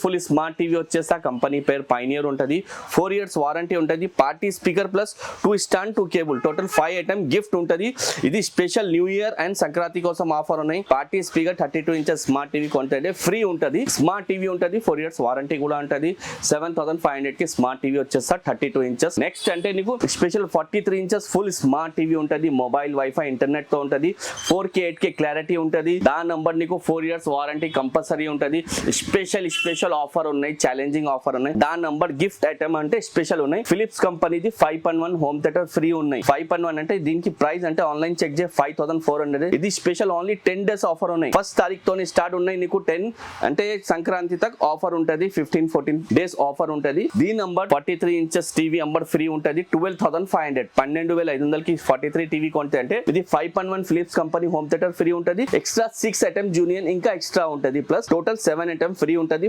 Beautiful smart TV వచ్చేసా company పేరు pioneer ఉంటుంది. 4 years వారంటీ ఉంటుంది. Party speaker plus 2 stand 2 cable total 5 item gift ఉంటుంది. ఇది special new year and Sankranti కోసం ఆఫర్ ఉన్నాయి. Party speaker 32 inches smart TV కొంటే ఫ్రీ ఉంటుంది. స్మార్ట్ టీవీ ఉంటుంది. 4 years వారంటీ కూడా ఉంటుంది. 7,500 కి స్మార్ట్ టీవీ వచ్చేస్తా 32 inches. నెక్స్ట్ అంటే నీకు special 43 inches full smart TV ఉంటుంది. మొబైల్ వైఫై ఇంటర్నెట్ తో ఉంటుంది. 4K 8K క్లారిటీ ఉంటుంది. దాని నంబర్ నీకు 4 years వారంటీ కంపల్సరీ ఉంటుంది. స్పెషల్ ఆఫర్ ఉన్నాయి. ఛాలెంజింగ్ ఆఫర్ ఉన్నాయి. దాని నంబర్ గిఫ్ట్ ఐటమ్ అంటే స్పెషల్ ఉన్నాయి. ఫిలిప్స్ కంపెనీది 5.1 హోమ్ థియేటర్ ఫ్రీ ఉన్నాయి. 5.1 అంటే దీనికి ప్రైస్ అంటే ఆన్లైన్ చెక్ చేయ 5,400. ఇది స్పెషల్ ఓన్లీ 10 days ఆఫర్ ఉన్నాయి. 1st తారీఖు తోని స్టార్ట్ ఉన్నాయి. నీకు 10 అంటే సంక్రాంతి తక్ ఆఫర్ ఉంటుంది. 15-14 days ఆఫర్ ఉంటుంది. దీని number 43 inches TV number free ఉంటుంది. 12,500 12,500 43 టీవీ కొంటే అంటే ఇది 5.1 Philips company home theatre free ఉంటుంది. ఎక్స్ట్రా 6 ఐటమ్ జూనియర్ ఇంకా ఎక్స్ట్రా ఉంటుంది. ప్లస్ టోటల్ 7 ఐటమ్ ఫ్రీ ఉంటుంది.